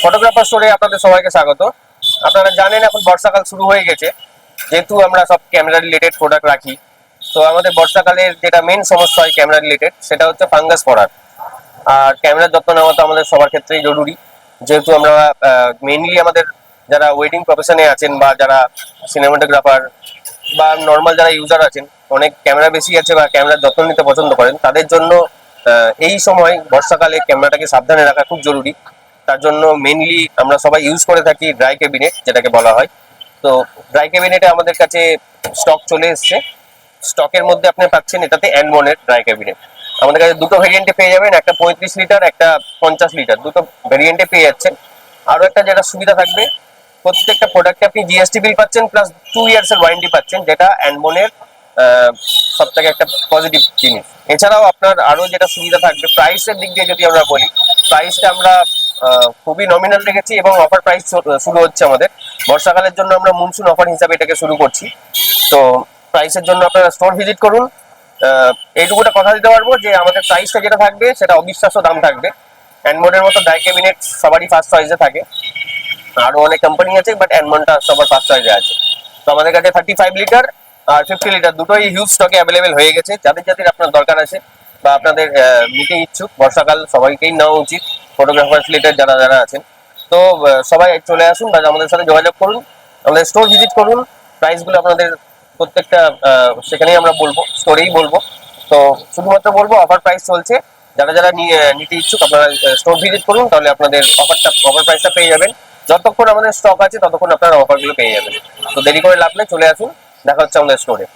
Photographer স্টোরে আপনাদের সবাইকে স্বাগত। আপনারা জানেন এখন বর্ষাকাল শুরু হয়ে গেছে, যেহেতু আমরা সব ক্যামেরা রিলেটেড প্রোডাক্ট রাখি। তো আমাদের বর্ষাকালের যেটা মেন সমস্যা হয় ক্যামেরা রিলেটেড, সেটা হচ্ছে ফাঙ্গাস পড়ার। আর ক্যামেরার যত্ন নেওয়া তো আমাদের সবার ক্ষেত্রেই জরুরি, যেহেতু আমরা মেইনলি আমাদের যারা ওয়েডিং প্রফেশনে আছেন বা যারা সিনেমাটোগ্রাফার বা নর্মাল যারা ইউজার আছেন, অনেক ক্যামেরা বেশি আছে বা ক্যামেরার যত্ন নিতে পছন্দ করেন, তাদের জন্য এই সময় বর্ষাকালে ক্যামেরাটাকে সাবধানে রাখা খুব জরুরি। তার জন্য মেইনলি আমরা সবাই ইউজ করে থাকি ড্রাই ক্যাবিনেট, যেটাকে বলা হয়। তো ড্রাই ক্যাবিনেটে আমাদের কাছে স্টক চলে এসছে। স্টকের মধ্যে আপনি পাচ্ছেন এটাতে অ্যানমনের ড্রাই ক্যাবিনেট। আমাদের কাছে দুটো ভেরিয়েন্টে পেয়ে যাবেন, একটা 35 লিটার, একটা 50 লিটার, দুটো ভেরিয়েন্টে পেয়ে যাচ্ছেন। আরো একটা যেটা সুবিধা থাকবে, প্রত্যেকটা প্রোডাক্টে আপনি জিএসটি বিল পাচ্ছেন, প্লাস 2 ইয়ার্স এর ওয়ারেন্টি পাচ্ছেন, যেটা অ্যানমনের সব থেকে একটা পজিটিভ জিনিস। এছাড়াও আপনার আরো যেটা সুবিধা থাকবে, প্রাইসের দিক দিয়ে যদি আমরা বলি, প্রাইসটা আমরা খুবই নমিনাল রেখেছি এবং অফার প্রাইস শুরু হচ্ছে আমাদের বর্ষাকালের জন্য। আমরা মনসুন অফার হিসাবে এটাকে শুরু করছি। তো প্রাইসের জন্য আপনারা স্টোর ভিজিট করুন। এইটুকুটা কথা দিতে পারবো যে আমাদের প্রাইসটা যেটা থাকবে সেটা অবিশ্বাস্য দাম থাকবে। অ্যানমনের মতো ডাই ক্যাবিনেট সবারই ফার্স্ট চয়েসে থাকে, আরো অনেক কোম্পানি আছে, বাট অ্যানমনটা সবার ফার্স্ট চয়েসে আছে। তো আমাদের কাছে 35 লিটার আর 50 লিটার দুটোই হিউজ স্টকে অ্যাভেলেবেল হয়ে গেছে। যাদের যাদের আপনার দরকার আছে বা আপনাদের নিতে ইচ্ছুক, বর্ষাকাল সবাইকেই নেওয়া উচিত, ফটোগ্রাফার রিলেটেড যারা যারা আছেন। তো সবাই চলে আসুন বা আমাদের সাথে যোগাযোগ করুন, আমাদের স্টোর ভিজিট করুন। প্রাইসগুলো আপনাদের প্রত্যেকটা সেখানেই আমরা বলবো, স্টোরেই বলবো। তো শুধুমাত্র বলবো অফার প্রাইস চলছে, যারা যারা নিতে ইচ্ছুক আপনারা স্টোর ভিজিট করুন, তাহলে আপনাদের অফার প্রাইসটা পেয়ে যাবেন। যতক্ষণ আমাদের স্টক আছে ততক্ষণ আপনারা অফারগুলো পেয়ে যাবেন। তো দেরি করে লাভ নেই, চলে আসুন, দেখা হচ্ছে আমাদের স্টোরে।